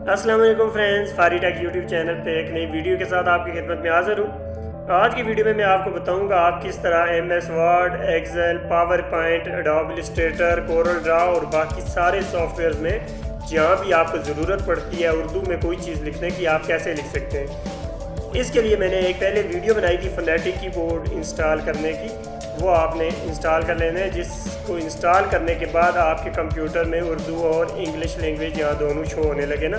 अस्सलाम वालेकुम फ्रेंड्स, फारी टेक यूट्यूब चैनल पे एक नई वीडियो के साथ आपकी खिदमत में हाज़िर हूँ। आज की वीडियो में मैं आपको बताऊंगा आप किस तरह MS Word, Excel, PowerPoint, Adobe Illustrator, Corel Draw और बाकी सारे सॉफ्टवेयर में जहाँ भी आपको ज़रूरत पड़ती है उर्दू में कोई चीज़ लिखने की, आप कैसे लिख सकते हैं। इसके लिए मैंने एक पहले वीडियो बनाई थी फोनेटिक कीबोर्ड इंस्टॉल करने की, वो आपने इंस्टॉल कर लेना है। जिसको इंस्टॉल करने के बाद आपके कंप्यूटर में उर्दू और इंग्लिश लैंग्वेज यहाँ दोनों शो होने लगे ना।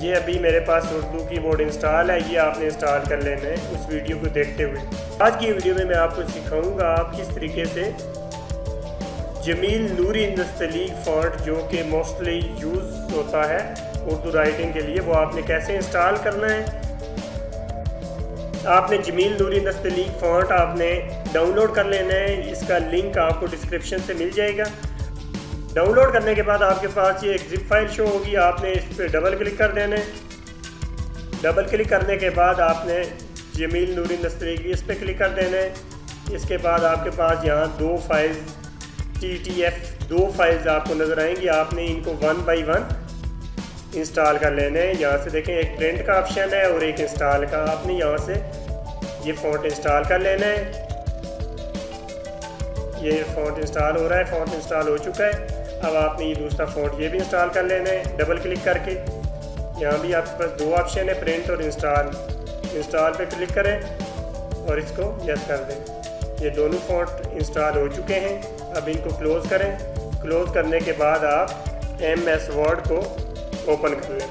ये अभी मेरे पास उर्दू कीबोर्ड इंस्टॉल है, ये आपने इंस्टॉल कर लेना है उस वीडियो को देखते हुए। आज की वीडियो में मैं आपको सिखाऊंगा आप किस तरीके से जमील नूरी नस्तलीक फ़ॉन्ट, जो कि मोस्टली यूज़ होता है उर्दू राइटिंग के लिए, वो आपने कैसे इंस्टॉल करना है। आपने जमील नूरी नस्तलीक फ़ॉन्ट आपने डाउनलोड कर लेना है। इसका लिंक आपको डिस्क्रिप्शन से मिल जाएगा। डाउनलोड करने के बाद आपके पास ये एक जिप फाइल शो होगी, आपने इस पर डबल क्लिक कर देना है। डबल क्लिक करने के बाद आपने जमील नूरी नस्तलीक इस पर क्लिक कर देना है। इसके बाद आपके पास यहाँ दो फाइल्स दो फाइल्स आपको नज़र आएंगी। आपने इनको 1 बाई 1 इंस्टॉल कर लेने हैं। यहाँ से देखें एक प्रिंट का ऑप्शन है और एक इंस्टॉल का। आपने यहाँ से ये फ़ॉन्ट इंस्टॉल कर लेना है। ये फ़ॉन्ट इंस्टॉल हो रहा है, फ़ॉन्ट इंस्टॉल हो चुका है। अब आपने ये दूसरा फ़ॉन्ट ये भी इंस्टॉल कर लेना है डबल क्लिक करके। यहाँ भी आपके पास दो ऑप्शन है, प्रिंट और इंस्टॉल। इंस्टॉल पे क्लिक करें और इसको यस कर दें। ये दोनों फ़ॉन्ट इंस्टॉल हो चुके हैं। अब इनको क्लोज़ करें। क्लोज़ करने के बाद आप MS वर्ड को ओपन कर लें।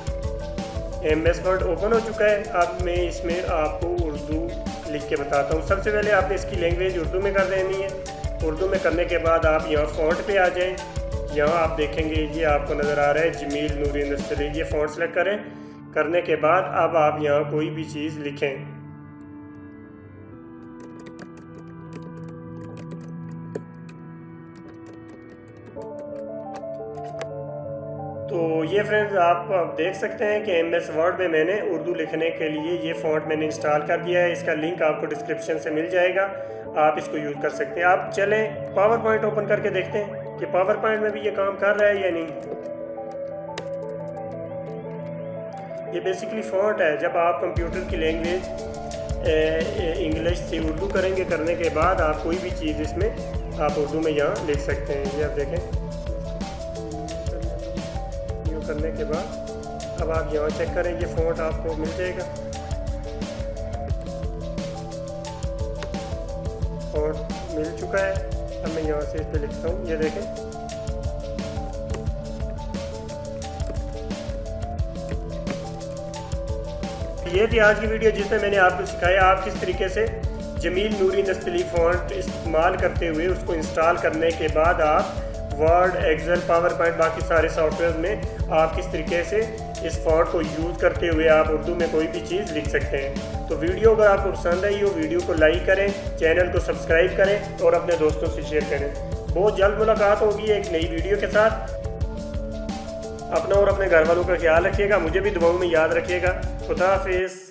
MS वर्ड ओपन हो चुका है। अब मैं इसमें आपको उर्दू लिख के बताता हूँ। सबसे पहले आपने इसकी लैंग्वेज उर्दू में कर देनी है। उर्दू में करने के बाद आप यहाँ फ़ॉन्ट पे आ जाएं। यहाँ आप देखेंगे ये आपको नज़र आ रहा है जमील नूरी नस्तलीक, ये फ़ॉन्ट सेलेक्ट करें। करने के बाद अब आप यहाँ कोई भी चीज़ लिखें। तो ये फ्रेंड्स आप देख सकते हैं कि MS वर्ड में मैंने उर्दू लिखने के लिए ये फ़ॉन्ट मैंने इंस्टॉल कर दिया है। इसका लिंक आपको डिस्क्रिप्शन से मिल जाएगा, आप इसको यूज़ कर सकते हैं। आप चलें पावर पॉइंट ओपन करके देखते हैं कि पावर पॉइंट में भी ये काम कर रहा है या नहीं। ये बेसिकली फ़ॉन्ट है। जब आप कंप्यूटर की लैंग्वेज इंग्लिश से उर्दू करेंगे, करने के बाद आप कोई भी चीज़ इसमें आप उर्दू में यहाँ लिख सकते हैं। ये आप देखें, करने के बाद अब आप यहाँ चेक करें, ये फ़ॉन्ट आपको मिल जाएगा। फ़ॉन्ट मिल चुका है। अब मैं यहाँ से इस पर लिखता हूँ, ये देखें। ये थी आज की वीडियो जिसमें मैंने आपको सिखाया आप किस तरीके से जमील नूरी नस्तलीक फ़ॉन्ट इस्तेमाल करते हुए उसको इंस्टॉल करने के बाद आप वर्ड, एक्सेल, पावर पॉइंट बाकी सारे सॉफ्टवेयर में आप किस तरीके से इस फ़ॉन्ट को यूज़ करते हुए आप उर्दू में कोई भी चीज़ लिख सकते हैं। तो वीडियो अगर आपको पसंद आई हो, वीडियो को लाइक करें, चैनल को सब्सक्राइब करें और अपने दोस्तों से शेयर करें। बहुत जल्द मुलाकात होगी एक नई वीडियो के साथ। अपना और अपने घर वालों का ख्याल रखिएगा, मुझे भी दुआओं में याद रखिएगा। खुदा हाफिज़।